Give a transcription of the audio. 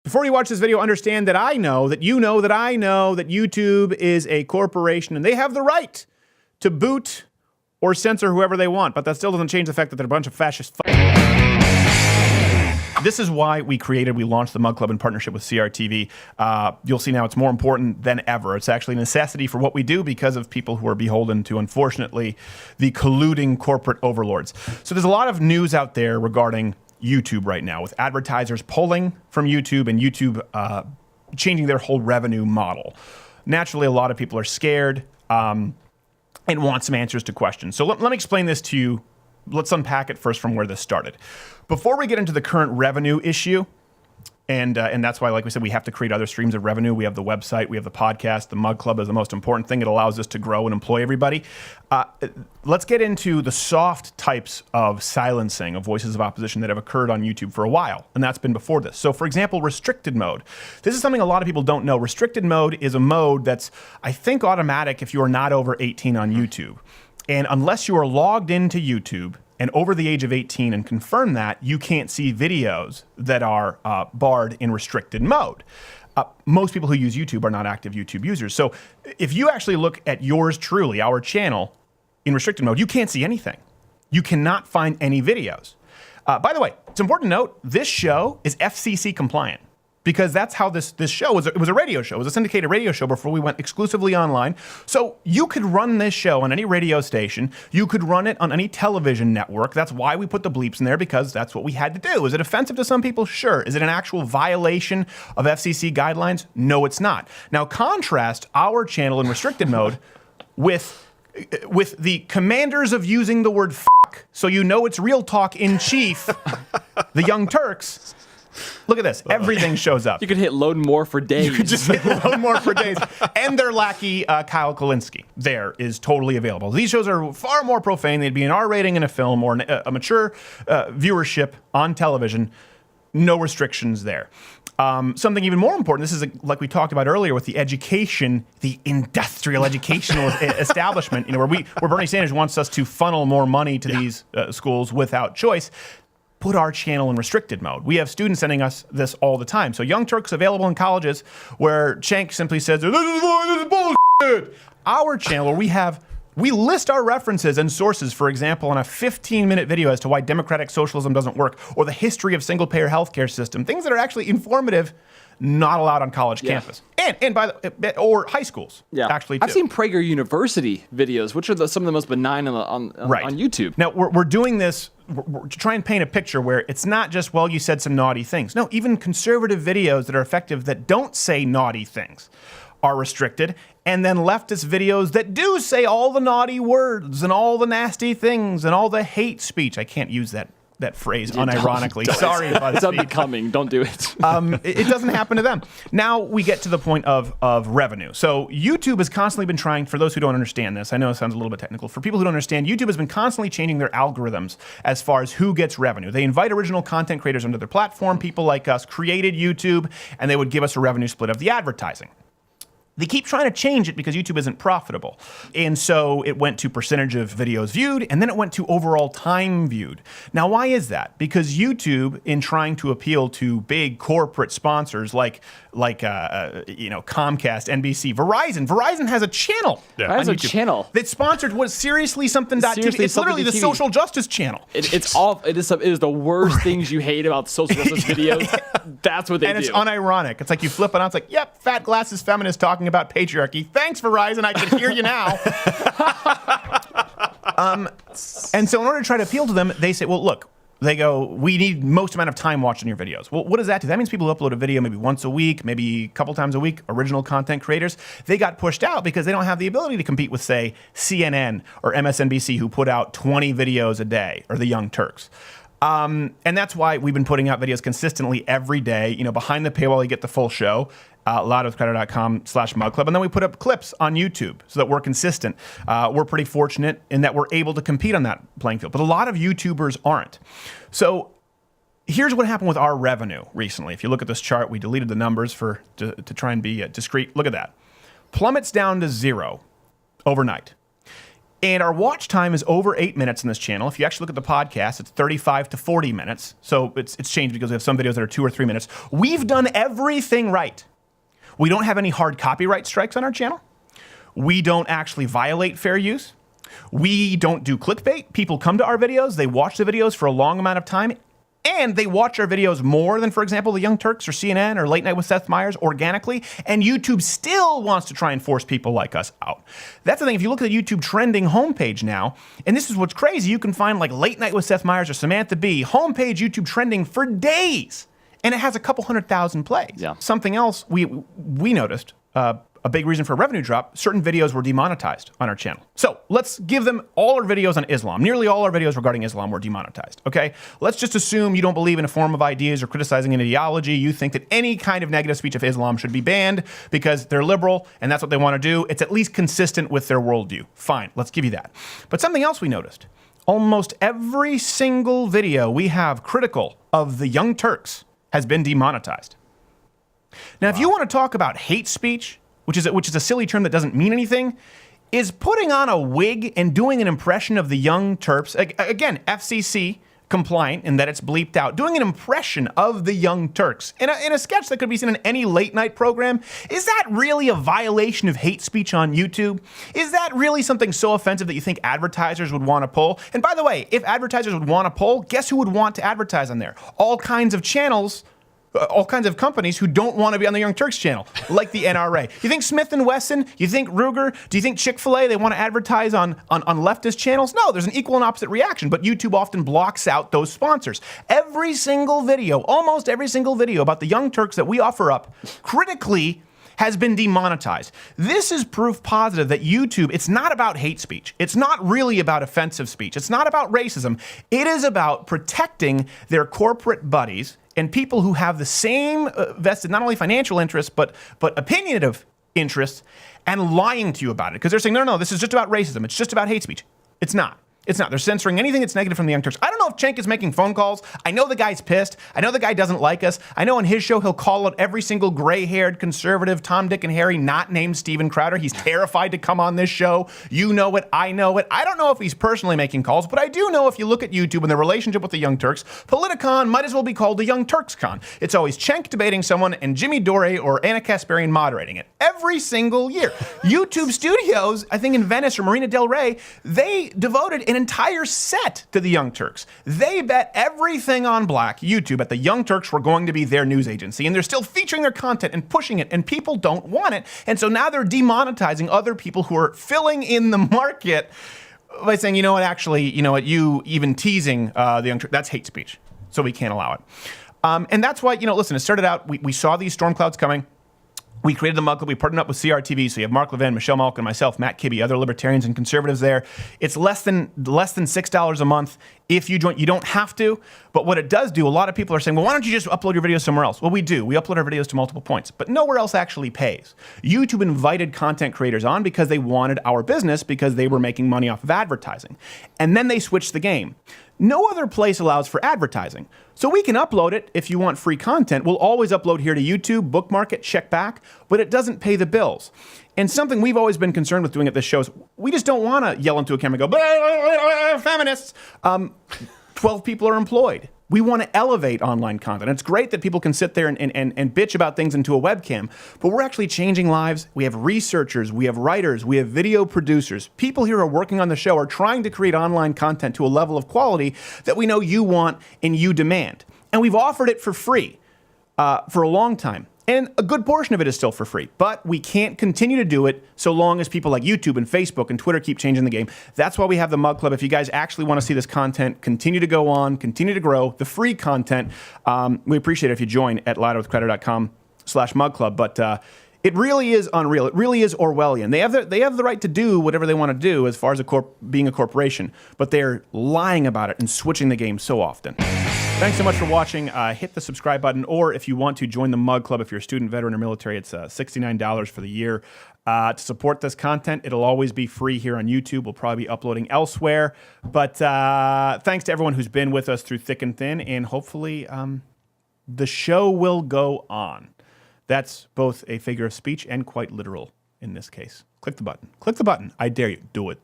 Before you watch this video, understand that I know that you know that I know that YouTube is a corporation and they have the right to boot or censor whoever they want, but that still doesn't change the fact that they're a bunch of fascist This is why we launched the Mug Club in partnership with CRTV. You'll see now it's more important than ever. It's actually a necessity for what we do because of people who are beholden to, unfortunately, the colluding corporate overlords. So there's a lot of news out there regarding YouTube right now, with advertisers pulling from YouTube and YouTube changing their whole revenue model. Naturally, a lot of people are scared and want some answers to questions. So let me explain this to you. Let's unpack it first from where this started. Before we get into the current revenue issue, and that's why, like we said, we have to create other streams of revenue. We have the website, we have the podcast. The Mug Club is the most important thing. It allows us to grow and employ everybody. Let's get into the soft types of silencing of voices of opposition that have occurred on YouTube for a while, and that's been before this. So, for example, restricted mode. This is something a lot of people don't know. Restricted mode is a mode that's, I think, automatic if you are not over 18 on YouTube. And unless you are logged into YouTube and over the age of 18 and confirm that, you can't see videos that are barred in restricted mode. Most people who use YouTube are not active YouTube users. So if you actually look at yours truly, our channel, in restricted mode, you can't see anything. You cannot find any videos. By the way, it's important to note, this show is FCC compliant, because that's how this show was. It was a radio show. It was a syndicated radio show before we went exclusively online. So you could run this show on any radio station. You could run it on any television network. That's why we put the bleeps in there, because that's what we had to do. Is it offensive to some people? Sure. Is it an actual violation of FCC guidelines? No, it's not. Now contrast our channel in restricted mode with the commanders of using the word fuck, so you know it's real talk in chief, the Young Turks. Look at this. Everything shows up. You could hit load more for days. You could just hit load more for days. And their lackey, Kyle Kolinski, there is totally available. These shows are far more profane. They'd be an R rating in a film or a mature viewership on television. No restrictions there. Something even more important, this is like we talked about earlier with the education, the industrial educational establishment, where Bernie Sanders wants us to funnel more money to these schools without choice. Put our channel in restricted mode. We have students sending us this all the time. So Young Turks available in colleges where Cenk simply says, this is bullshit. Our channel where we list our references and sources, for example, on a 15-minute video as to why democratic socialism doesn't work, or the history of single-payer healthcare system, things that are actually informative, not allowed on college campus. And or high schools, actually, too. I've seen Prager University videos, which are some of the most benign on YouTube. Now, we're doing this to try and paint a picture where it's not just, well, you said some naughty things. No, even conservative videos that are effective that don't say naughty things are restricted, and then leftist videos that do say all the naughty words and all the nasty things and all the hate speech. I can't use that phrase unironically. Sorry about it. It's unbecoming. Don't do it. It doesn't happen to them. Now we get to the point of revenue. So YouTube has constantly been trying, for those who don't understand this, I know it sounds a little bit technical. For people who don't understand, YouTube has been constantly changing their algorithms as far as who gets revenue. They invite original content creators onto their platform. People like us created YouTube, and they would give us a revenue split of the advertising. They keep trying to change it because YouTube isn't profitable. And so it went to percentage of videos viewed, and then it went to overall time viewed. Now, why is that? Because YouTube, in trying to appeal to big corporate sponsors like Comcast, NBC, Verizon has a channel. Yeah. Has a channel that's sponsored Seriously Something.tv. It's literally the social justice channel. It is the worst things you hate about social justice videos. That's what they do. And it's unironic. It's like you flip it on, it's like, yep, fat glasses feminist talking about patriarchy. Thanks, Verizon. I can hear you now. And so in order to try to appeal to them, they say, well, look, they go, we need most amount of time watching your videos. Well, what does that do? That means people who upload a video maybe once a week, maybe a couple times a week, original content creators, they got pushed out because they don't have the ability to compete with, say, CNN or MSNBC, who put out 20 videos a day, or the Young Turks. And that's why we've been putting out videos consistently every day. Behind the paywall, you get the full show. loudwithcrowder.com/mugclub, and then we put up clips on YouTube so that we're consistent. We're pretty fortunate in that we're able to compete on that playing field, but a lot of YouTubers aren't. So here's what happened with our revenue recently. If you look at this chart, we deleted the numbers to try and be discreet. Look at that. Plummets down to 0 overnight. And our watch time is over 8 minutes in this channel. If you actually look at the podcast, it's 35 to 40 minutes. So it's changed because we have some videos that are 2 or 3 minutes. We've done everything right. We don't have any hard copyright strikes on our channel. We don't actually violate fair use. We don't do clickbait. People come to our videos, they watch the videos for a long amount of time, and they watch our videos more than, for example, the Young Turks or CNN or Late Night with Seth Meyers organically, and YouTube still wants to try and force people like us out. That's the thing. If you look at the YouTube trending homepage now, and this is what's crazy, you can find like Late Night with Seth Meyers or Samantha Bee homepage YouTube trending for days, and it has a couple 100,000 plays. Yeah. Something else we noticed, a big reason for revenue drop, certain videos were demonetized on our channel. So let's give them all our videos on Islam. Nearly all our videos regarding Islam were demonetized, okay? Let's just assume you don't believe in a form of ideas or criticizing an ideology. You think that any kind of negative speech of Islam should be banned because they're liberal and that's what they want to do. It's at least consistent with their worldview. Fine, let's give you that. But something else we noticed, almost every single video we have critical of the Young Turks has been demonetized. Now, if you want to talk about hate speech, which is a silly term that doesn't mean anything, is putting on a wig and doing an impression of the Young Turks, again, FCC compliant in that it's bleeped out, doing an impression of the Young Turks in a sketch that could be seen in any late night program, is that really a violation of hate speech on YouTube? Is that really something so offensive that you think advertisers would want to pull? And by the way, if advertisers would want to pull, guess who would want to advertise on there? All kinds of channels, all kinds of companies who don't want to be on the Young Turks channel, like the NRA. You think Smith & Wesson, you think Ruger, do you think Chick-fil-A, they want to advertise on leftist channels? No, there's an equal and opposite reaction, but YouTube often blocks out those sponsors. Every single video, almost every single video about the Young Turks that we offer up critically has been demonetized. This is proof positive that YouTube, it's not about hate speech. It's not really about offensive speech. It's not about racism. It is about protecting their corporate buddies and people who have the same vested, not only financial interests, but opinionative interests, and lying to you about it. Because they're saying, no, this is just about racism. It's just about hate speech. It's not. It's not. They're censoring anything that's negative from the Young Turks. I don't know if Cenk is making phone calls. I know the guy's pissed. I know the guy doesn't like us. I know on his show he'll call out every single gray-haired conservative Tom, Dick, and Harry not named Steven Crowder. He's terrified to come on this show. You know it. I know it. I don't know if he's personally making calls, but I do know if you look at YouTube and the relationship with the Young Turks, Politicon might as well be called the Young TurksCon. It's always Cenk debating someone and Jimmy Dore or Anna Kasparian moderating it every single year. YouTube Studios, I think in Venice or Marina del Rey, they devoted an entire set to the Young Turks. They bet everything on black YouTube at the Young Turks were going to be their news agency, and they're still featuring their content and pushing it, and people don't want it. And so now they're demonetizing other people who are filling in the market by saying, you know what, actually, you know what, you even teasing the Young Turks, that's hate speech. So we can't allow it. And that's why, listen, it started out, we saw these storm clouds coming. We created the Mug Club. We partnered up with CRTV. So you have Mark Levin, Michelle Malkin, myself, Matt Kibbe, other libertarians and conservatives there. It's less than $6 a month if you join. You don't have to. But what it does do, a lot of people are saying, well, why don't you just upload your videos somewhere else? Well, we do. We upload our videos to multiple points, but nowhere else actually pays. YouTube invited content creators on because they wanted our business because they were making money off of advertising. And then they switched the game. No other place allows for advertising. So we can upload it if you want free content. We'll always upload here to YouTube, bookmark it, check back, but it doesn't pay the bills. And something we've always been concerned with doing at this show is we just don't want to yell into a camera and go, feminists. 12 people are employed. We want to elevate online content. It's great that people can sit there and bitch about things into a webcam, but we're actually changing lives. We have researchers, we have writers, we have video producers. People here who are working on the show are trying to create online content to a level of quality that we know you want and you demand. And we've offered it for free for a long time. And a good portion of it is still for free, but we can't continue to do it so long as people like YouTube and Facebook and Twitter keep changing the game. That's why we have the Mug Club. If you guys actually want to see this content continue to go on, continue to grow, the free content, we appreciate it if you join at louderwithcrowder.com/Mug Club. But it really is unreal. It really is Orwellian. They have the right to do whatever they want to do as far as being a corporation, but they're lying about it and switching the game so often. Thanks so much for watching. Hit the subscribe button, or if you want to join the Mug Club, if you're a student, veteran, or military, it's $69 for the year. To support this content, it'll always be free here on YouTube. We'll probably be uploading elsewhere. But thanks to everyone who's been with us through thick and thin, and hopefully the show will go on. That's both a figure of speech and quite literal in this case. Click the button. Click the button. I dare you. Do it.